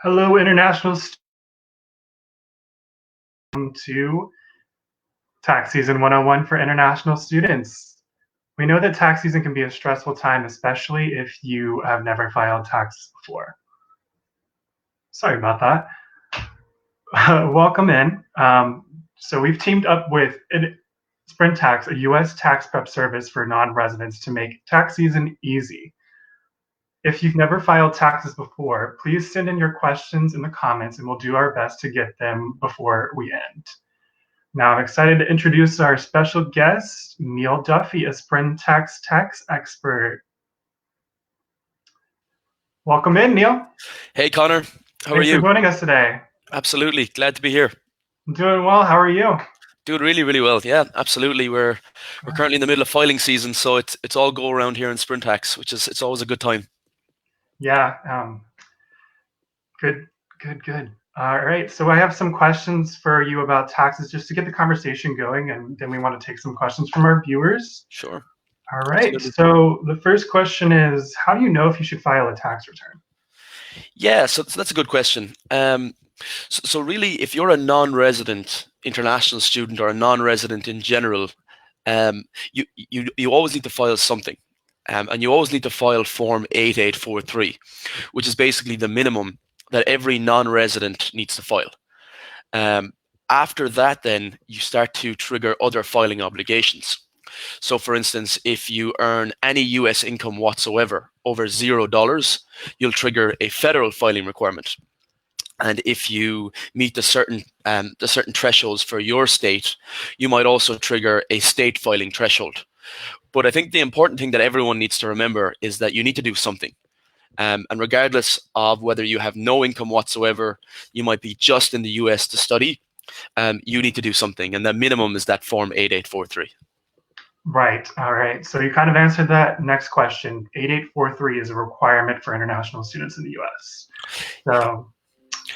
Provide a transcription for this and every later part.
Hello, international students. Welcome to Tax Season 101 for international students. We know that tax season can be a stressful time, especially if you have never filed tax before. Sorry about that. Welcome in. So we've teamed up with Sprintax, a U.S. tax prep service for non-residents to make tax season easy. If you've never filed taxes before, please send in your questions in the comments and we'll do our best to get them before we end. Now I'm excited to introduce our special guest, Neil Duffy, a Sprintax tax expert. Welcome in, Neil. Hey, Connor. How are Thanks for you? joining us today. Absolutely. Glad to be here. I'm doing well. How are you? Doing really, really well. Yeah, absolutely. We're currently in the middle of filing season, so it's all go around here in Sprintax, which is it's always a good time. Yeah, good, good. All right, so I have some questions for you about taxes just to get the conversation going, and then we want to take some questions from our viewers. Sure. All right, Absolutely. so the first question is, how do you know if you should file a tax return? Yeah, so that's a good question. So really, if you're a non-resident international student or a non-resident in general, you always need to file something. And you always need to file Form 8843, which is basically the minimum that every non-resident needs to file. Um, After that, then you start to trigger other filing obligations. So, for instance, if you earn any US income whatsoever over $0, you'll trigger a federal filing requirement. And if you meet the certain thresholds for your state, you might also trigger a state filing threshold. But I think the important thing that everyone needs to remember is that you need to do something. And regardless of whether you have no income whatsoever, you might be just in the US to study, you need to do something. And the minimum is that Form 8843. Right. All right. So you kind of answered that next question. 8843 is a requirement for international students in the US. So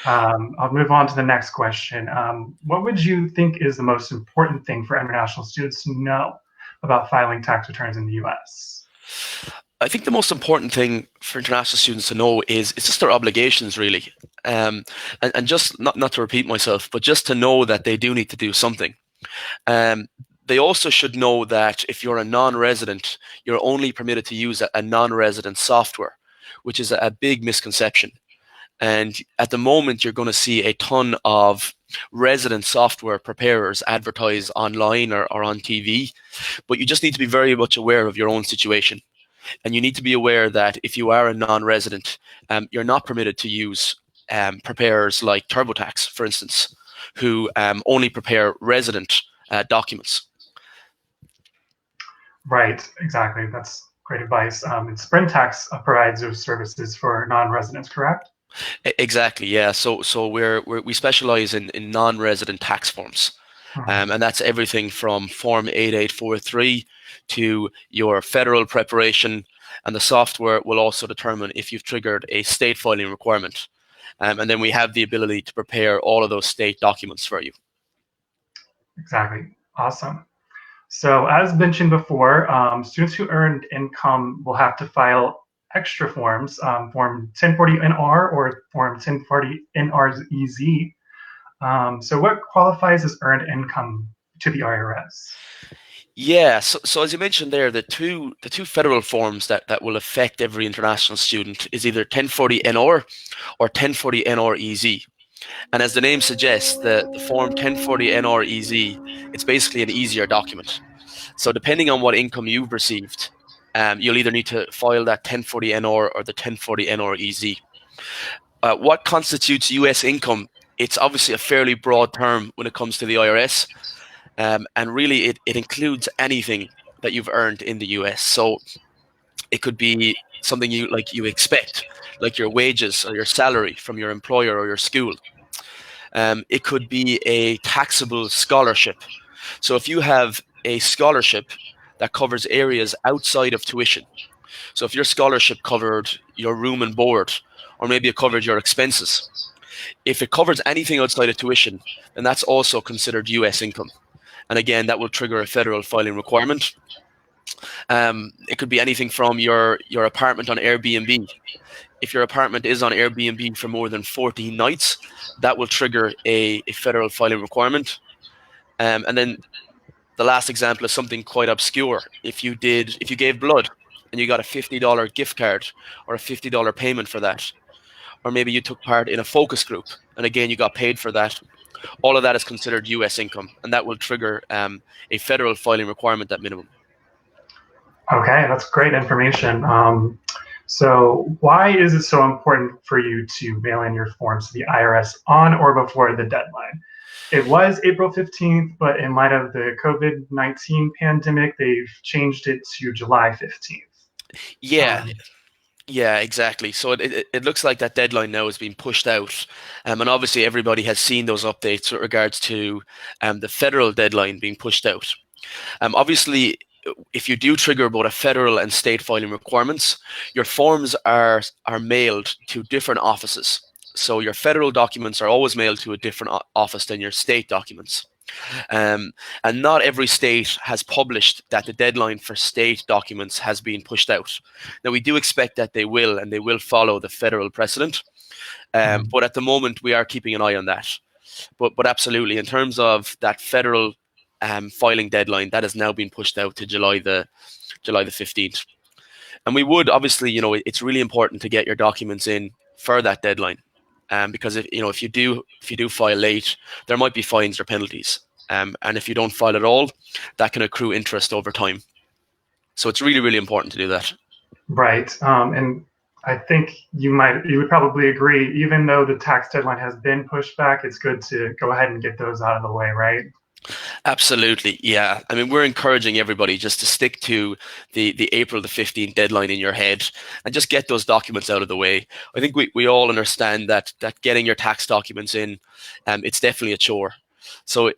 I'll move on to the next question. What would you think is the most important thing for international students to know about filing tax returns in the US? I think the most important thing for international students to know is it's just their obligations, really. And just not to repeat myself, but just to know that they do need to do something. Um, they also should know that if you're a non-resident, you're only permitted to use a non-resident software, which is a big misconception. And at the moment, you're going to see a ton of resident software preparers advertise online or on TV, but you just need to be very much aware of your own situation. And you need to be aware that if you are a non-resident, you're not permitted to use preparers like TurboTax, for instance, who only prepare resident documents. Right. Exactly. That's great advice. And Sprintax provides those services for non-residents, correct? Exactly, yeah. So we specialize in non-resident tax forms. Mhm. And that's everything from Form 8843 to your federal preparation. And the software will also determine if you've triggered a state filing requirement. And then we have the ability to prepare all of those state documents for you. Exactly. Awesome. So as mentioned before, students who earned income will have to file extra forms, Form 1040-NR or Form 1040-NREZ. So what qualifies as earned income to the IRS? Yeah, so as you mentioned there, the two federal forms that will affect every international student is either 1040-NR or 1040-NREZ. And as the name suggests, the form 1040-NREZ, it's basically an easier document. So depending on what income you've received, you'll either need to file that 1040-NR or the 1040-NREZ. What constitutes US income? It's obviously a fairly broad term when it comes to the IRS. And really, it includes anything that you've earned in the US. So it could be something you expect, like your wages or your salary from your employer or your school. It could be a taxable scholarship. So if you have a scholarship that covers areas outside of tuition, so if your scholarship covered your room and board, or maybe it covered your expenses, if it covers anything outside of tuition, then that's also considered US income. And again, that will trigger a federal filing requirement. It could be anything from your apartment on Airbnb. if your apartment is on Airbnb for more than 14 nights, that will trigger a federal filing requirement. And then the last example is something quite obscure. If you gave blood and you got a $50 gift card or a $50 payment for that, or maybe you took part in a focus group and again you got paid for that, all of that is considered US income, and that will trigger a federal filing requirement at minimum. Okay, that's great information. So why is it so important for you to mail in your forms to the IRS on or before the deadline? It was April 15th, but in light of the COVID-19 pandemic, they've changed it to July 15th. Yeah, Um, yeah, exactly. So it looks like that deadline now is being pushed out. And obviously everybody has seen those updates with regards to the federal deadline being pushed out. Obviously, if you do trigger both a federal and state filing requirements, your forms are mailed to different offices. So your federal documents are always mailed to a different office than your state documents. Um, and not every state has published that the deadline for state documents has been pushed out. Now, we do expect that they will, and they will follow the federal precedent. But at the moment, we are keeping an eye on that. But absolutely, in terms of that federal filing deadline, that has now been pushed out to July the 15th. And we would obviously, it's really important to get your documents in for that deadline, because if you do file late, there might be fines or penalties, and if you don't file at all, that can accrue interest over time. So it's really, really important to do that. right. And I think you would probably agree, even though the tax deadline has been pushed back, it's good to go ahead and get those out of the way, right? Absolutely, yeah. I mean, we're encouraging everybody just to stick to the April the 15th deadline in your head and just get those documents out of the way. I think we all understand that getting your tax documents in, it's definitely a chore. So,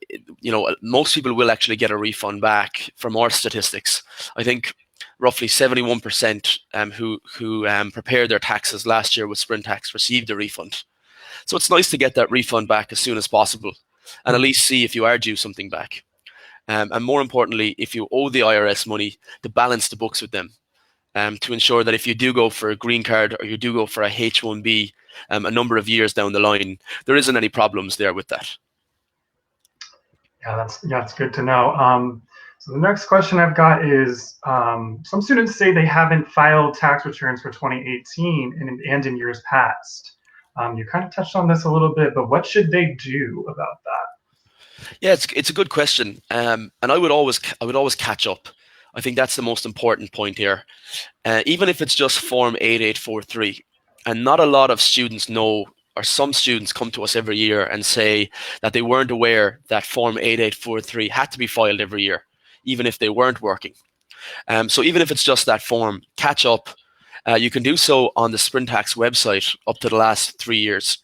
most people will actually get a refund back from our statistics. I think roughly 71% who prepared their taxes last year with Sprintax received a refund. So it's nice to get that refund back as soon as possible and at least see if you are due something back. And more importantly, if you owe the IRS money, to balance the books with them, to ensure that if you do go for a green card or you do go for a H-1B a number of years down the line, there isn't any problems there with that. Yeah, that's good to know. So the next question I've got is, some students say they haven't filed tax returns for 2018 and in years past. You kind of touched on this a little bit, but what should they do about that? Yeah, it's a good question, and I would always catch up. I think that's the most important point here. Even if it's just Form 8843, and not a lot of students know, or some students come to us every year and say that they weren't aware that Form 8843 had to be filed every year, even if they weren't working. So even if it's just that form, catch up. You can do so on the Sprintax website up to the last 3 years.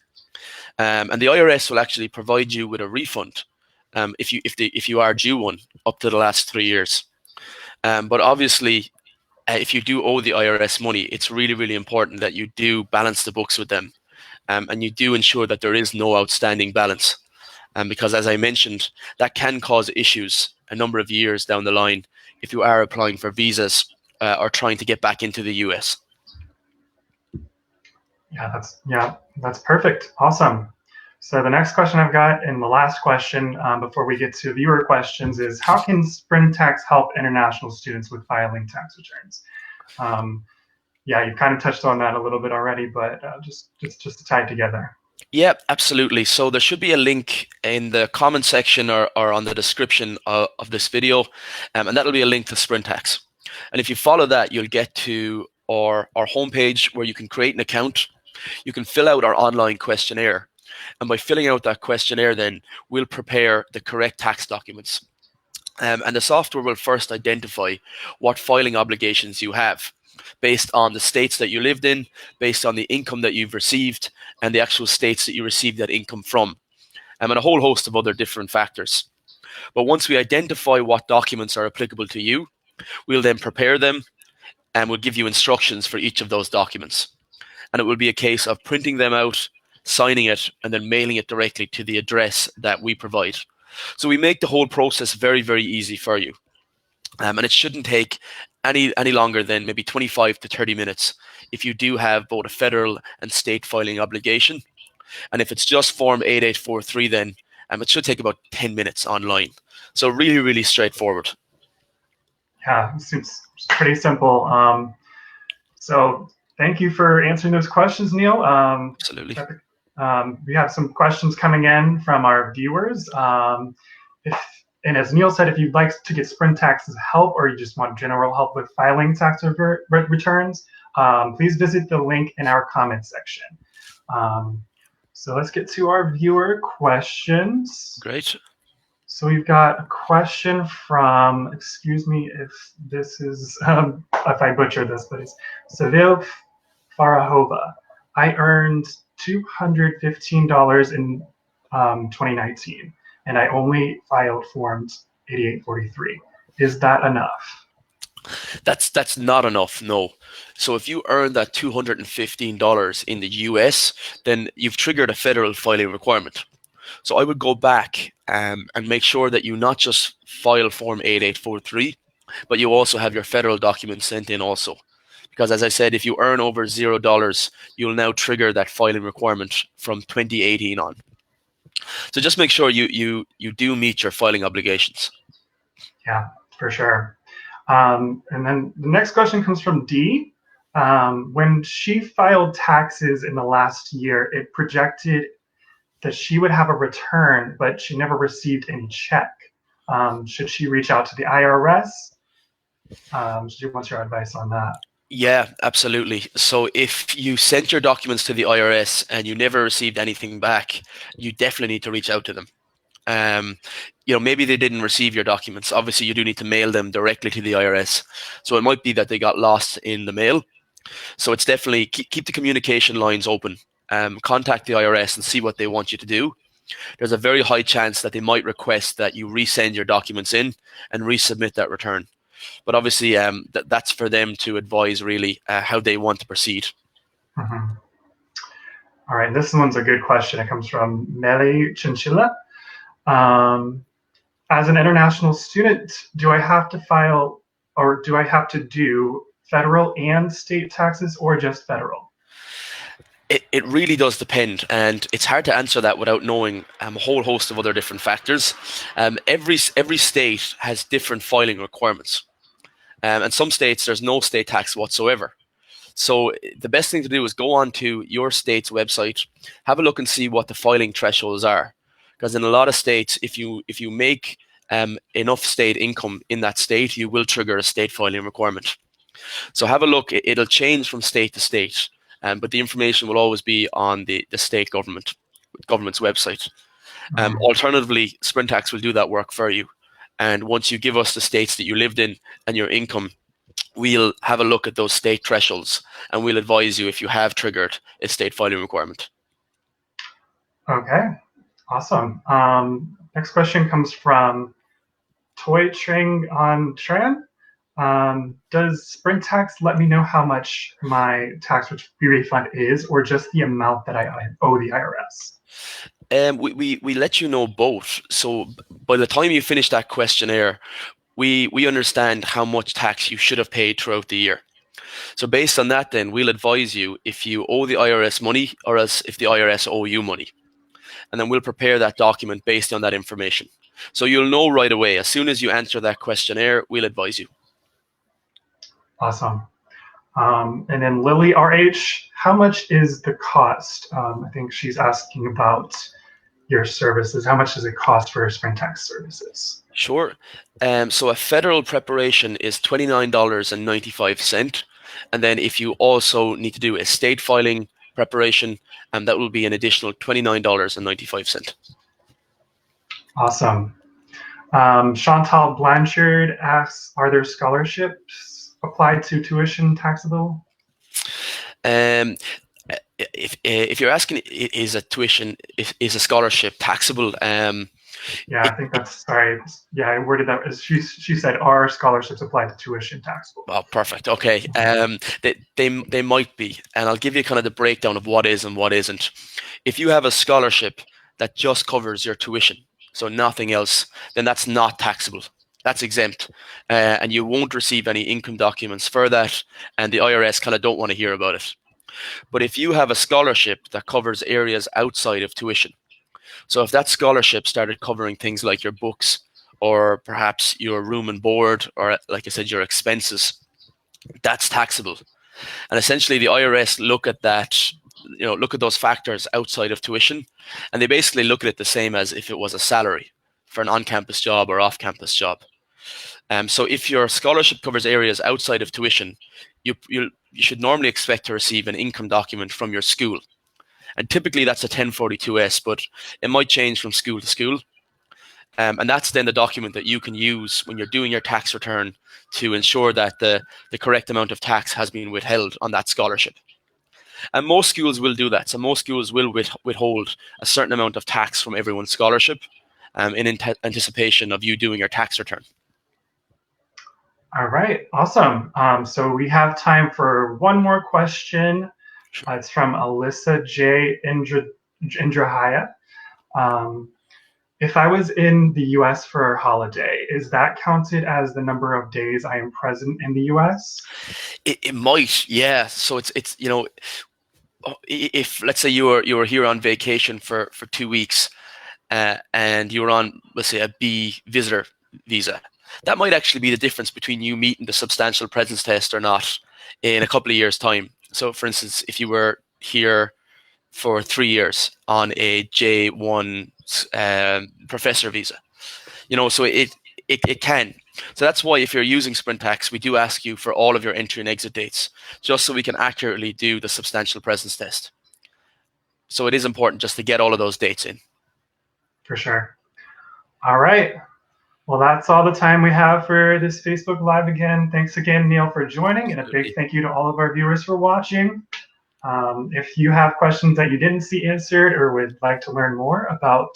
And the IRS will actually provide you with a refund if you are due one up to the last 3 years. But obviously, if you do owe the IRS money, it's really, really important that you do balance the books with them, and you do ensure that there is no outstanding balance. Because as I mentioned, that can cause issues a number of years down the line if you are applying for visas or trying to get back into the US. Yeah, that's perfect. Awesome. So the next question I've got, and the last question before we get to viewer questions, is how can Sprintax help international students with filing tax returns? Yeah, you kind of touched on that a little bit already, but just to tie it together. Yeah, absolutely. So there should be a link in the comment section or on the description of this video, and that'll be a link to Sprintax. And if you follow that, you'll get to our homepage where you can create an account. You can fill out our online questionnaire. And by filling out that questionnaire, then we'll prepare the correct tax documents. And the software will first identify what filing obligations you have based on the states that you lived in, based on the income that you've received, and the actual states that you received that income from, and a whole host of other different factors. But once we identify what documents are applicable to you, we'll then prepare them and we'll give you instructions for each of those documents. And it will be a case of printing them out, signing it, and then mailing it directly to the address that we provide. So we make the whole process very, very easy for you. and it shouldn't take any longer than maybe 25 to 30 minutes if you do have both a federal and state filing obligation. And if it's just Form 8843, then it should take about 10 minutes online. So really, really straightforward. Yeah, it seems pretty simple. So thank you for answering those questions, Neil. Absolutely. We have some questions coming in from our viewers. And as Neil said, if you'd like to get Sprintax's help or you just want general help with filing tax returns, please visit the link in our comment section. So let's get to our viewer questions. Great. So we've got a question from, excuse me if this is, if I butcher this, but it's Seville Farahova. I earned $215 in 2019, and I only filed forms 8843. Is that enough? That's not enough, no. So if you earn that $215 in the US, then you've triggered a federal filing requirement. So I would go back and make sure that you not just file Form 8843, but you also have your federal documents sent in also. Because as I said, if you earn over $0, you'll now trigger that filing requirement from 2018 on. So just make sure you do meet your filing obligations. Yeah, for sure. And then the next question comes from Dee. When she filed taxes in the last year, it projected that she would have a return, but she never received any check. Should she reach out to the IRS? What's your advice on that? Yeah, absolutely. So if you sent your documents to the IRS and you never received anything back, you definitely need to reach out to them. Maybe they didn't receive your documents. Obviously, you do need to mail them directly to the IRS. So it might be that they got lost in the mail. So it's definitely keep the communication lines open. Contact the IRS and see what they want you to do. There's a very high chance that they might request that you resend your documents in and resubmit that return. But obviously, that's for them to advise really how they want to proceed. Mm-hmm. All right, this one's a good question. It comes from Meli Chinchilla. As an international student, do I have to file or do I have to do federal and state taxes or just federal? It really does depend, and it's hard to answer that without knowing a whole host of other different factors. Every state has different filing requirements, and some states there's no state tax whatsoever. So the best thing to do is go on to your state's website, have a look and see what the filing thresholds are, because in a lot of states, if you make enough state income in that state, you will trigger a state filing requirement. So have a look. It'll change from state to state, but the information will always be on the state government's website. Alternatively, Sprintax will do that work for you. And once you give us the states that you lived in and your income, we'll have a look at those state thresholds and we'll advise you if you have triggered a state filing requirement. Okay, awesome. Next question comes from Toy Tring on Tran. Does Sprintax let me know how much my tax refund is, or just the amount that I owe the IRS? We let you know both. So by the time you finish that questionnaire, we understand how much tax you should have paid throughout the year. So based on that, then we'll advise you if you owe the IRS money or else if the IRS owe you money. And then we'll prepare that document based on that information. So you'll know right away. As soon as you answer that questionnaire, we'll advise you. Awesome. And then Lily RH, how much is the cost? I think she's asking about your services. How much does it cost for Sprintax services? Sure. So a federal preparation is $29.95. And then if you also need to do a state filing preparation, that will be an additional $29.95. Awesome. Chantal Blanchard asks, are there scholarships applied to tuition taxable? If you're asking, is a tuition, is a scholarship taxable? Yeah, I think that's, sorry. Yeah, I worded that as she said, are scholarships applied to tuition taxable? Oh, perfect. Okay. They might be. And I'll give you kind of the breakdown of what is and what isn't. If you have a scholarship that just covers your tuition, so nothing else, then that's not taxable. That's exempt, and you won't receive any income documents for that, and the IRS kind of don't want to hear about it. But if you have a scholarship that covers areas outside of tuition, so if that scholarship started covering things like your books or perhaps your room and board, or like I said, your expenses, that's taxable. And essentially the IRS look at that, look at those factors outside of tuition, and they basically look at it the same as if it was a salary for an on-campus job or off-campus job. So if your scholarship covers areas outside of tuition, you should normally expect to receive an income document from your school. And typically that's a 1042-S, but it might change from school to school. And that's then the document that you can use when you're doing your tax return to ensure that the correct amount of tax has been withheld on that scholarship. And most schools will do that. So most schools will withhold a certain amount of tax from everyone's scholarship in anticipation of you doing your tax return. All right, awesome. So we have time for one more question. Sure. It's from Alyssa J. Indrahaya. If I was in the US for a holiday, is that counted as the number of days I am present in the US? It might, yeah. So it's if let's say you were here on vacation for 2 weeks, and you were on, let's say, a B visitor visa, that might actually be the difference between you meeting the substantial presence test or not in a couple of years' time. So, for instance, if you were here for 3 years on a J1 professor visa, so it can. So that's why if you're using Sprintax, we do ask you for all of your entry and exit dates, just so we can accurately do the substantial presence test. So it is important just to get all of those dates in. For sure. All right. Well, that's all the time we have for this Facebook Live again. Thanks again, Neil, for joining, and a big thank you to all of our viewers for watching. If you have questions that you didn't see answered or would like to learn more about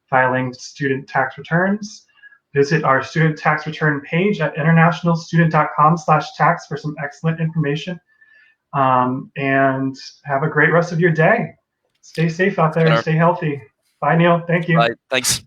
filing student tax returns, visit our student tax return page at internationalstudent.com/tax for some excellent information. And have a great rest of your day. Stay safe out there and stay healthy. Bye, Neil. Thank you. Bye. Thanks.